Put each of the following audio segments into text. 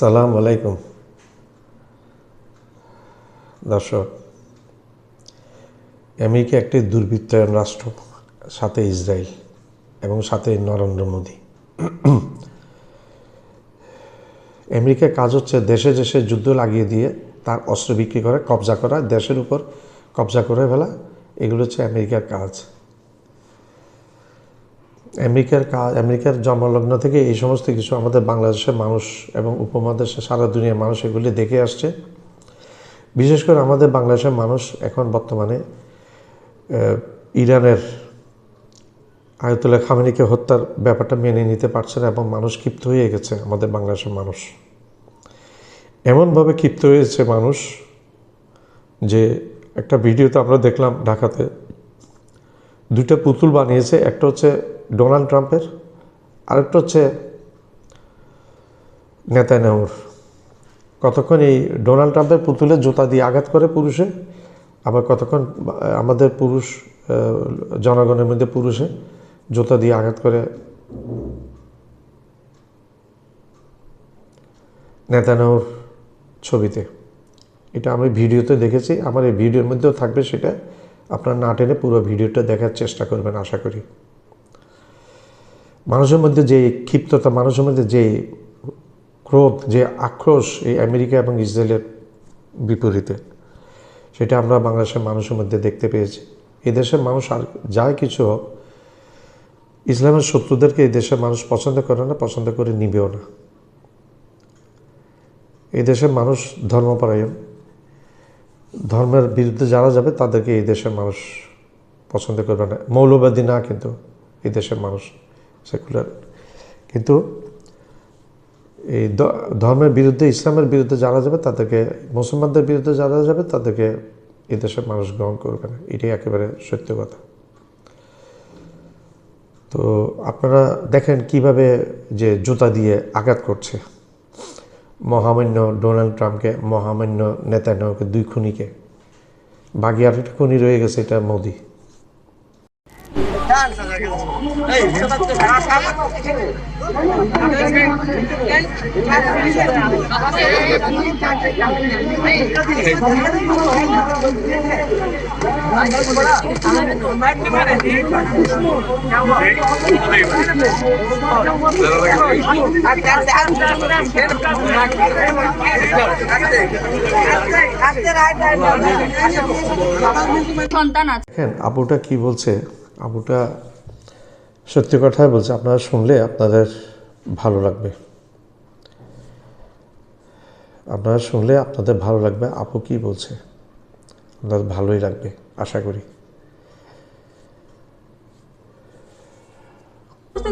আসসালামু আলাইকুম দর্শক। আমেরিকা একটি দুর্বৃত্তায়ন রাষ্ট্র, সাথে ইসরায়েল এবং সাথে নরেন্দ্র মোদী। আমেরিকার কাজ হচ্ছে দেশে দেশে যুদ্ধ লাগিয়ে দিয়ে তার অস্ত্র বিক্রি করে কবজা করা, দেশের উপর কবজা করে ফেলা। এগুলো হচ্ছে আমেরিকার কাজ। আমেরিকার জন্মলগ্ন থেকে এই সমস্ত কিছু আমাদের বাংলাদেশের মানুষ এবং উপমহাদেশে সারা দুনিয়ার মানুষ এগুলি দেখে আসছে। বিশেষ করে আমাদের বাংলাদেশের মানুষ এখন বর্তমানে ইরানের আয়াতুল্লাহ খামেনিকে হত্যার ব্যাপারটা মেনে নিতে পারছে না এবং মানুষ ক্ষিপ্ত হয়ে গেছে। আমাদের বাংলাদেশের মানুষ এমনভাবে ক্ষিপ্ত হয়েছে মানুষ যে একটা ভিডিওতে আমরা দেখলাম ঢাকাতে দুইটা পুতুল বানিয়েছে। একটা হচ্ছে ডোনাল্ড ট্রাম্পের, আরেকটা হচ্ছে নেতানিয়াহুর। কতক্ষণ এই ডোনাল্ড ট্রাম্পের পুতুলের জুতা দিয়ে আঘাত করে পুরুষে, আবার কতক্ষণ আমাদের পুরুষ জনগণের মধ্যে পুরুষে জুতা দিয়ে আঘাত করে নেতানিয়াহুর ছবিতে। এটা আমি ভিডিওতে দেখেছি, আমার এই ভিডিওর মধ্যেও থাকবে। সেটা আপনার না টেনে পুরো ভিডিওটা দেখার চেষ্টা করবেন আশা করি। মানুষের মধ্যে যে ক্ষিপ্ততা, মানুষের মধ্যে যে ক্রোধ, যে আক্রোশ এই আমেরিকা এবং ইসরায়েলের বিপরীতে, সেটা আমরা বাংলাদেশের মানুষের মধ্যে দেখতে পেয়েছি। এই দেশের মানুষ আর যাই কিছু হোক, ইসলামের শত্রুদেরকে এই দেশের মানুষ পছন্দ করে না, পছন্দ করে নিবেও না। এই দেশের মানুষ ধর্মপরায়ণ, ধর্মের বিরুদ্ধে যারা যাবে তাদেরকে এই দেশের মানুষ পছন্দ করবে না। মৌলবাদী না, কিন্তু এই দেশের মানুষ সেকুলার। কিন্তু এই ধর্মের বিরুদ্ধে, ইসলামের বিরুদ্ধে যারা যাবে তাদেরকে, মুসলমানদের বিরুদ্ধে যারা যাবে তাদেরকে এই দেশের মানুষ গ্রহণ করবে না। এটাই একেবারে সত্য কথা। তো আপনারা দেখেন কিভাবে যে জুতা দিয়ে আঘাত করছে মহামান্য ডোনাল্ড ট্রাম্পকে, মহামান্য নেতানিয়াহুকে, দুই খুনিকে। বাকি আরেকটা খুনি রয়ে গেছে, এটা মোদি। দেখেন আপুটা কি বলছে। আপুটা সত্যি কথাই বলছে। আপনারা শুনলে আপনাদের ভালো লাগবে, আপনারা শুনলে আপনাদের ভালো লাগবে। আপু কি বলছে আপনাদের ভালোই লাগবে আশা করি।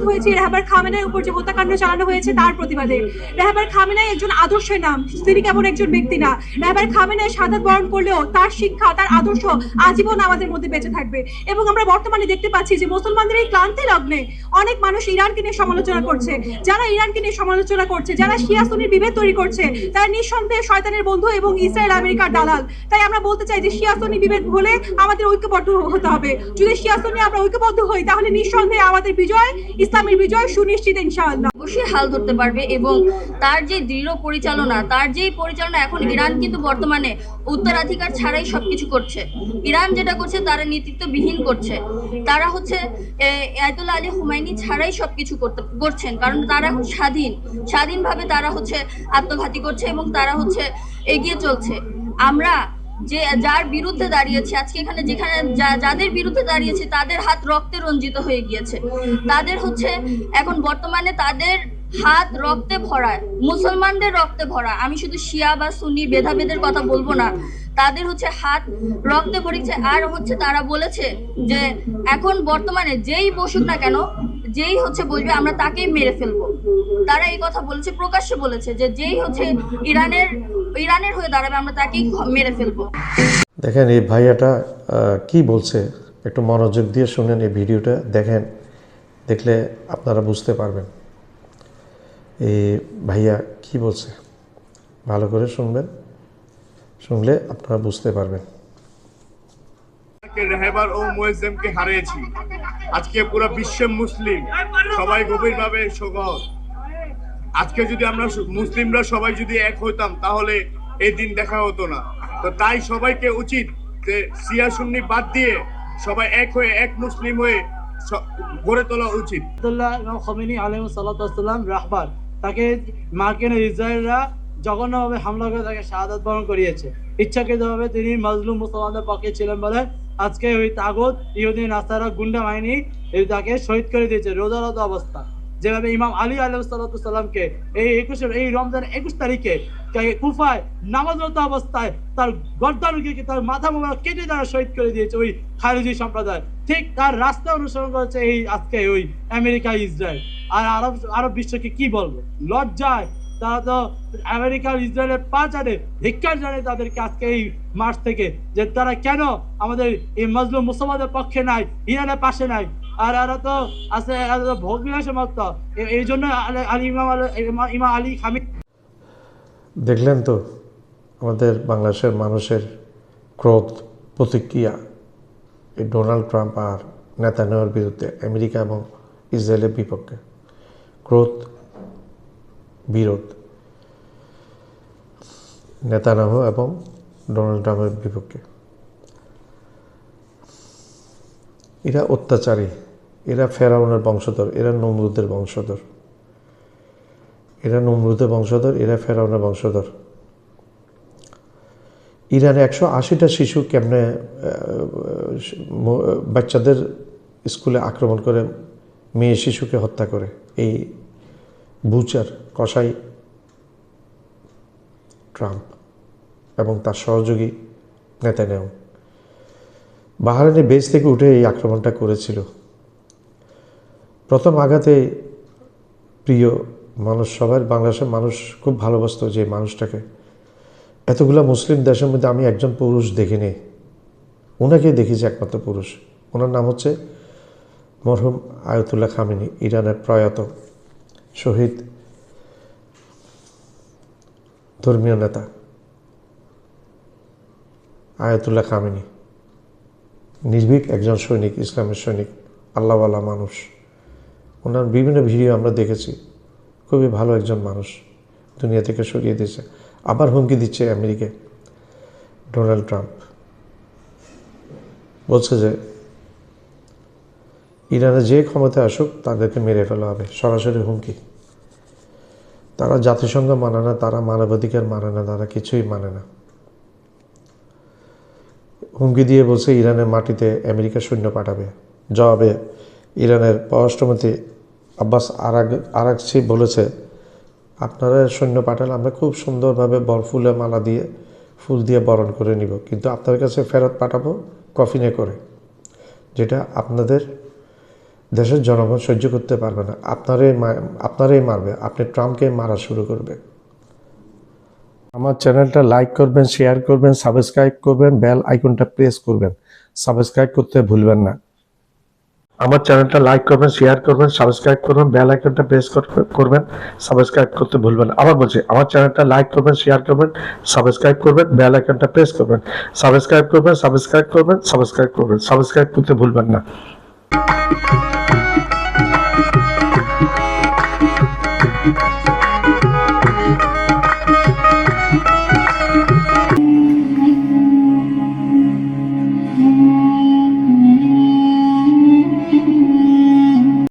হয়েছে রাহবার খামেনার উপর যে হত্যাকাণ্ড চালানো হয়েছে তার প্রতিবাদে। রাহবার খামেনাই একজন আদর্শের নাম, তিনি কেমন একজন ব্যক্তি না। রাহবার খামেনাই শাহাদাত বরণ করলেও তার শিক্ষা, তার আদর্শ আজীবন আমাদের মধ্যে বেঁচে থাকবে। এবং আমরা বর্তমানে দেখতে পাচ্ছি যে মুসলমানদের এই ক্লান্তি লগ্নে অনেক মানুষ ইরানকে নিয়ে সমালোচনা করছে। যারা ইরানকে নিয়ে সমালোচনা করছে, যারা শিয়া সুন্নির বিভেদ তৈরি করছে, তারা নিঃসন্দেহে শয়তানের বন্ধু এবং ইসরায়েল আমেরিকার দালাল। তাই আমরা বলতে চাই যে শিয়া সুন্নি বিভেদ হলে আমাদের ঐক্যবদ্ধ হতে হবে। যদি শিয়া সুন্নি আমরা ঐক্যবদ্ধ হই তাহলে নিঃসন্দেহে আমাদের বিজয়, ইসলামের বিজয় সুনিশ্চিত ইনশাআল্লাহ। অবশ্যই হাল ধরতে পারবে এবং তার যে দৃঢ় পরিচালনা, তার যে পরিচালনা, এখন ইরান কিন্তু বর্তমানে উত্তরাধিকার ছাড়াই সবকিছু করছে। ইরান যেটা করছে তারা নেতৃত্ববিহীন করছে। তারা হচ্ছে আয়াতুল্লাহ আলী হুমায়ুনি ছাড়াই সবকিছু করছেন, কারণ তারা এখন স্বাধীনভাবে তারা হচ্ছে আত্মঘাতী করছে এবং তারা হচ্ছে এগিয়ে চলছে। আমরা যে যার বিরুদ্ধে দাঁড়িয়েছে আজকে এখানে, যেখানে যাদের বিরুদ্ধে দাঁড়িয়েছে তাদের হাত রক্তে রঞ্জিত হয়ে গিয়েছে। তাদের হচ্ছে এখন বর্তমানে তাদের হাত রক্তে ভরা, মুসলমানদের রক্তে ভরা। আমি শুধু শিয়া বা সুন্নি ভেদাভেদের কথা বলবো না, তাদের হচ্ছে হাত রক্তে ভরেছে। আর হচ্ছে তারা বলেছে যে এখন বর্তমানে যেই বসুক না কেন, যেই হচ্ছে বলবে আমরা তাকেই মেরে ফেলবো। তারা এই কথা বলেছে, প্রকাশ্যে বলেছে যে যেই হচ্ছে ইরানের হয়ে দাঁড়াবে আমরা তাকেই মেরে ফেলবো। দেখেন এই ভাইয়াটা কি বলছে, একটু মনোযোগ দিয়ে শুনেন। এই ভিডিওটা দেখেন, দেখলে আপনারা বুঝতে পারবেন এই ভাইয়া কি বলছে। ভালো করে শুনবেন, শুনলে আপনারা বুঝতে পারবেন। রাহবার ও মুয়াজ্জেমকে হারিয়েছি। আজকে পুরো বিশ্ব মুসলিম সবাই গভীরভাবে শোকাহত। আজকে যদি আমরা মুসলিমরা সবাই যদি এক হইতাম তাহলে এই দিন দেখা হতো না। তো তাই সবাইকে উচিত যে শিয়া সুন্নি বাদ দিয়ে সবাই এক হয়ে এক মুসলিম হয়ে গড়ে তোলা উচিত। আয়াতুল্লাহ ইমাম খোমেনি আলাইহিস সালাতু ওয়াস সালাম রাহবার, তাকে মার্কিন ইসরায়েলরা জঘন্যভাবে হামলা করে তাকে শাহাদাত বরণ করিয়েছে। ইচ্ছাকৃতভাবে তিনি মাজলুম মুসলমানদের পক্ষে ছিলেন বলে আজকে ওই তাগুত ইহুদি নাসারা গুন্ডা বাহিনী তাকে শহীদ করে দিয়েছে রোজারত অবস্থা। যেভাবে ইমাম আলী আলাইহিস সালাতু ওয়াস সালামকে এই রমজান 21 তারিখে কুফায় নামাজরত অবস্থায় তার গর্দানকে তার মাথা মোবারক কেটে তারা শহীদ করে দিয়েছে ওই খারিজি সম্প্রদায়। ঠিক তার রাস্তা অনুসরণ করেছে এই আজকে ওই আমেরিকা ইসরায়েল। আর আরব বিশ্বকে কি বলবো, লজ্জায় তারা তো আমেরিকা ইসরায়েলের পা জানে, ধিক্কার জানে তাদেরকে আজকে এই মার্চ থেকে, যে তারা কেন আমাদের এই মজলুম মুসলমানদের পক্ষে নাই, ইরানের পাশে নাই। আর এরা তো আছে ভোগ বিলাসে মত। এই জন্য ইমাম আলী খামি। দেখলেন তো আমাদের বাংলাদেশের মানুষের ক্রোধ প্রতিক্রিয়া এই ডোনাল্ড ট্রাম্প আর নেতানিয়াহুর বিরুদ্ধে, আমেরিকা এবং ইসরায়েলের বিপক্ষে ক্রোধ বিরোধ নেতানিয়াহু এবং ডোনাল্ড ট্রাম্পের বিপক্ষে। এরা অত্যাচারী, এরা ফেরাউনের বংশধর, এরা নমরুদের বংশধর, এরা ফেরাউনের বংশধর। ইরানে 180টা শিশু কেমনে বাচ্চাদের স্কুলে আক্রমণ করে মেয়ে শিশুকে হত্যা করে এই বুচার কসাই ট্রাম্প এবং তার সহযোগী নেতানিয়াহু। বাহরাইনের বেস থেকে উঠে এই আক্রমণটা করেছিল। প্রথম আঘাতে প্রিয় মানুষ, সবার বাংলাদেশের মানুষ খুব ভালোবাসত যে মানুষটাকে। এতগুলা মুসলিম দেশের মধ্যে আমি একজন পুরুষ দেখিনি, ওনাকে দেখেছি একমাত্র পুরুষ। ওনার নাম হচ্ছে মরহুম আয়াতুল্লাহ খামেনি, ইরানের প্রয়াত শহীদ ধর্মীয় নেতা আয়াতুল্লাহ খামেনি। নির্ভীক একজন সৈনিক, ইসলামের সৈনিক, আল্লাহওয়ালা মানুষ। ওনার বিভিন্ন ভিডিও আমরা দেখেছি। খুবই ভালো একজন মানুষ, দুনিয়া থেকে সরিয়ে দিয়েছে। আবার হুমকি দিচ্ছে আমেরিকায় ডোনাল্ড ট্রাম্প, বলছে যে ইরানে যে ক্ষমতায় আসুক তাদেরকে মেরে ফেলা হবে, সরাসরি হুমকি। তারা জাতিসংঘ মানে না, তারা মানবাধিকার মানে না, তারা কিছুই মানে না। হুমকি দিয়ে বলছে ইরানের মাটিতে আমেরিকা সৈন্য পাঠাবে। জবাবে ইরানের পররাষ্ট্রমন্ত্রী আব্বাস আরাগচি বলেছে, আপনারা সৈন্য পাঠালে আমরা খুব সুন্দরভাবে ফুলে মালা দিয়ে ফুল দিয়ে বরণ করে নিব, কিন্তু আপনার কাছে ফেরত পাঠাবো কফিনে করে, যেটা আপনাদের দেশের জনগণ সহ্য করতে পারবে না। আপনারাই মারবে, আপনি ট্রাম্পকে মারা শুরু করবে। আমার চ্যানেলটা লাইক করবেন, শেয়ার করবেন, সাবস্ক্রাইব করবেন, বেল আইকনটা প্রেস করবেন। সাবস্ক্রাইব করতে ভুলবেন না। আমার চ্যানেলটা লাইক করবেন, শেয়ার করবেন, সাবস্ক্রাইব করবেন, বেল আইকনটা প্রেস করবেন, সাবস্ক্রাইব করতে ভুলবেন না। আবার বলছি, আমার চ্যানেলটা লাইক করবেন, শেয়ার করবেন, সাবস্ক্রাইব করবেন, বেল আইকনটা প্রেস করবেন, সাবস্ক্রাইব করতে ভুলবেন না।